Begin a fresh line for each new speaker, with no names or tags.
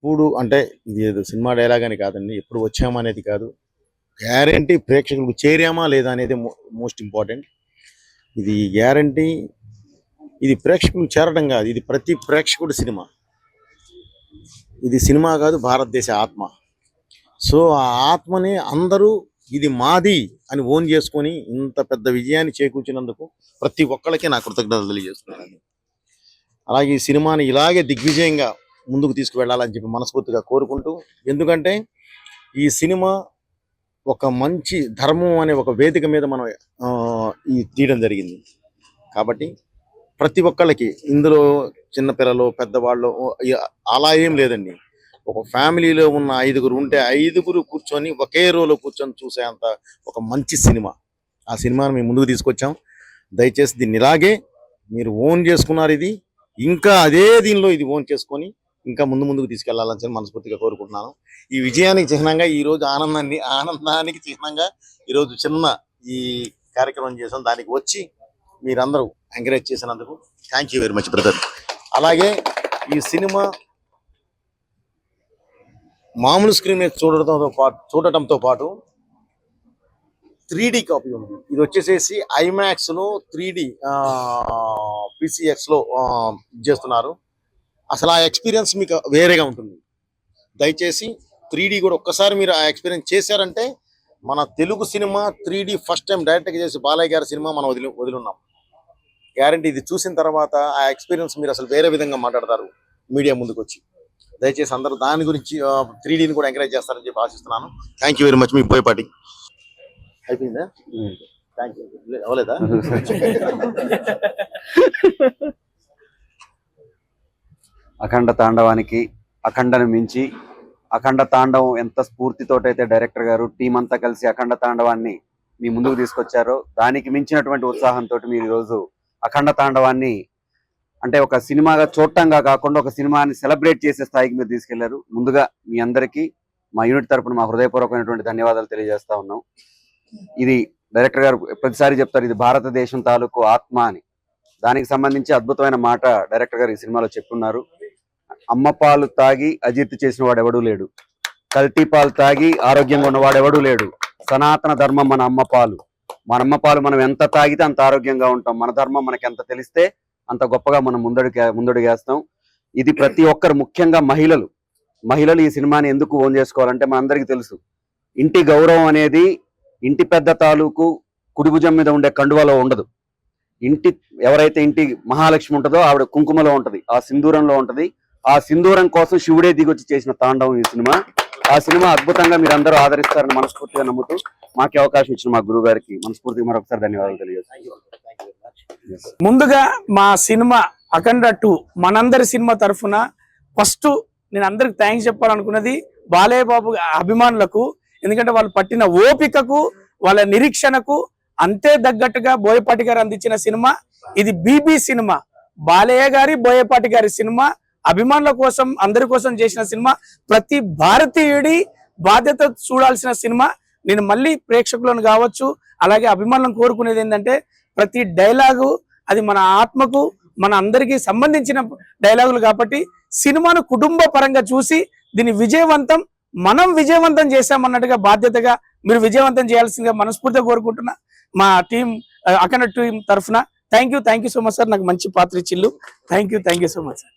ఎప్పుడు అంటే ఇది ఏదో సినిమా డైలాగ్ అని కాదండి, ఎప్పుడు వచ్చామా అనేది కాదు, గ్యారంటీ ప్రేక్షకులకు చేరామా లేదా అనేది మోస్ట్ ఇంపార్టెంట్. ఇది గ్యారంటీ, ఇది ప్రేక్షకులకు చేరడం కాదు, ఇది ప్రతి ప్రేక్షకుడి సినిమా. ఇది సినిమా కాదు, భారతదేశ ఆత్మ. సో ఆ ఆత్మని అందరూ ఇది మాది అని ఓన్ చేసుకొని ఇంత పెద్ద విజయాన్ని చేకూర్చినందుకు ప్రతి ఒక్కళ్ళకి నా కృతజ్ఞతలు తెలియజేస్తున్నాను. అలాగే ఈ సినిమాని ఇలాగే దిగ్విజయంగా ముందుకు తీసుకువెళ్ళాలని చెప్పి మనస్ఫూర్తిగా కోరుకుంటూ, ఎందుకంటే ఈ సినిమా ఒక మంచి ధర్మం అనే ఒక వేదిక మీద మనం ఈ తీయడం జరిగింది. కాబట్టి ప్రతి ఒక్కళ్ళకి ఇందులో చిన్నపిల్లలు పెద్దవాళ్ళు అలా ఏం లేదండి. ఒక ఫ్యామిలీలో ఉన్న 5గురు ఉంటే 5గురు కూర్చొని ఒకే రోలో కూర్చొని చూసేంత ఒక మంచి సినిమా. ఆ సినిమాని మేము ముందుకు తీసుకొచ్చాం. దయచేసి దీన్ని ఇలాగే మీరు ఓన్ చేసుకున్నారు, ఇది ఇంకా అదే దీనిలో ఇది ఓన్ చేసుకొని ఇంకా ముందుకు తీసుకెళ్లాలని మనస్ఫూర్తిగా కోరుకుంటున్నాను. ఈ విజయానికి చిహ్నంగా ఈరోజు ఆనందానికి చిహ్నంగా ఈరోజు చిన్న ఈ కార్యక్రమం చేసాం. దానికి వచ్చి మీరందరూ ఎంకరేజ్ చేసినందుకు thank you very much brother. అలాగే ఈ సినిమా మామూలు స్క్రీన్ మీద చూడటంతో పాటు 3D కాపీ ఉంది. ఇది వచ్చేసేసి ఐమాక్స్లో 3D PCXలో చేస్తున్నారు. అసలు ఆ ఎక్స్పీరియన్స్ మీకు వేరేగా ఉంటుంది. దయచేసి 3D కూడా ఒక్కసారి మీరు ఆ ఎక్స్పీరియన్స్ చేశారంటే, మన Telugu cinema 3D first time డైరెక్ట్గా చేసి బాలయ్య గారి సినిమా మనం వదిలిన్నాం. గ్యారంటీ ఇది చూసిన తర్వాత ఆ ఎక్స్పీరియన్స్ మీరు అసలు వేరే విధంగా మాట్లాడతారు మీడియా ముందుకు వచ్చి. దయచేసి అందరూ దాని గురించి 3Dని కూడా ఎంకరేజ్ చేస్తారని చెప్పి ఆశిస్తున్నాను. Thank you very much. మీ బోయపాటి అయిపోయిందా? Thank you. అవలేదా?
అఖండ తాండవానికి అఖండను మించి అఖండ తాండవం ఎంత స్ఫూర్తితోటైతే డైరెక్టర్ గారు టీం అంతా కలిసి అఖండ తాండవాన్ని మీ ముందుకు తీసుకొచ్చారో, దానికి మించినటువంటి ఉత్సాహంతో మీరు ఈరోజు అఖండ తాండవాన్ని అంటే ఒక సినిమాగా చూడటంగా కాకుండా ఒక సినిమాని సెలబ్రేట్ చేసే స్థాయికి మీరు తీసుకెళ్లారు. ముందుగా మీ అందరికీ మా యూనిట్ తరపున మా హృదయపూర్వకమైనటువంటి ధన్యవాదాలు తెలియజేస్తా ఉన్నాం. ఇది డైరెక్టర్ గారు ప్రతిసారి చెప్తారు, ఇది భారతదేశం తాలూకు ఆత్మ అని. దానికి సంబంధించి అద్భుతమైన మాట డైరెక్టర్ గారు ఈ సినిమాలో చెప్పున్నారు. అమ్మ పాలు తాగి అజీర్తి చేసిన వాడు ఎవడూ లేడు, కల్తీ పాలు తాగి ఆరోగ్యంగా ఉన్నవాడు ఎవడూ లేడు. సనాతన ధర్మం మన అమ్మ పాలు. మన అమ్మ పాలు మనం ఎంత తాగితే అంత ఆరోగ్యంగా ఉంటాం. మన ధర్మం మనకి ఎంత తెలిస్తే అంత గొప్పగా మనం ముందడుగేస్తాం. ఇది ప్రతి ఒక్కరు, ముఖ్యంగా మహిళలు ఈ సినిమాని ఎందుకు ఓన్ చేసుకోవాలంటే మనందరికీ తెలుసు, ఇంటి గౌరవం అనేది ఇంటి పెద్ద తాలూకు కుడిభుజం మీద ఉండే కండువలో ఉండదు. ఎవరైతే ఇంటి మహాలక్ష్మి ఉంటుందో ఆవిడ కుంకుమలో ఉంటది, ఆ సింధూరంలో ఉంటది. ఆ సింధూరం కోసం శివుడే దిగొచ్చి చేసిన తాండవం ఈ సినిమా. ఆ సినిమా అద్భుతంగా మీరు అందరూ ఆదరిస్తారని మనస్ఫూర్తిగా నమ్ముతూ మాకు అవకాశం ఇచ్చిన మా గురువు గారికి మనస్ఫూర్తిగా మరొకసారి ధన్యవాదాలు తెలియజేస్తాను.
ముందుగా మా సినిమా అఖండ 2 మనందరి సినిమా తరఫున ఫస్ట్ నేను అందరికి థ్యాంక్స్ చెప్పాలనుకున్నది బాలయ్య బాబు అభిమానులకు. ఎందుకంటే వాళ్ళు పట్టిన ఓపికకు, వాళ్ళ నిరీక్షణకు అంతే తగ్గట్టుగా బోయపాటి గారు అందించిన సినిమా ఇది. బీబీ సినిమా, బాలయ్య గారి బోయపాటి గారి సినిమా, అభిమానుల కోసం అందరి కోసం చేసిన సినిమా, ప్రతి భారతీయుడి బాధ్యత చూడాల్సిన సినిమా. నేను మళ్ళీ ప్రేక్షకులను కావచ్చు అలాగే అభిమానులను కోరుకునేది ఏంటంటే, ప్రతి డైలాగు అది మన ఆత్మకు మన అందరికీ సంబంధించిన డైలాగులు కాబట్టి సినిమాను కుటుంబ పరంగా చూసి దీన్ని మనం విజయవంతం చేశామన్నట్టుగా బాధ్యతగా మీరు విజయవంతం చేయాల్సిందిగా మనస్ఫూర్తిగా కోరుకుంటున్నా. మా టీం అఖండ టీం తరఫున thank you so much sir. నాకు మంచి పాత్ర ఇచ్చిల్లు. Thank you so much sir.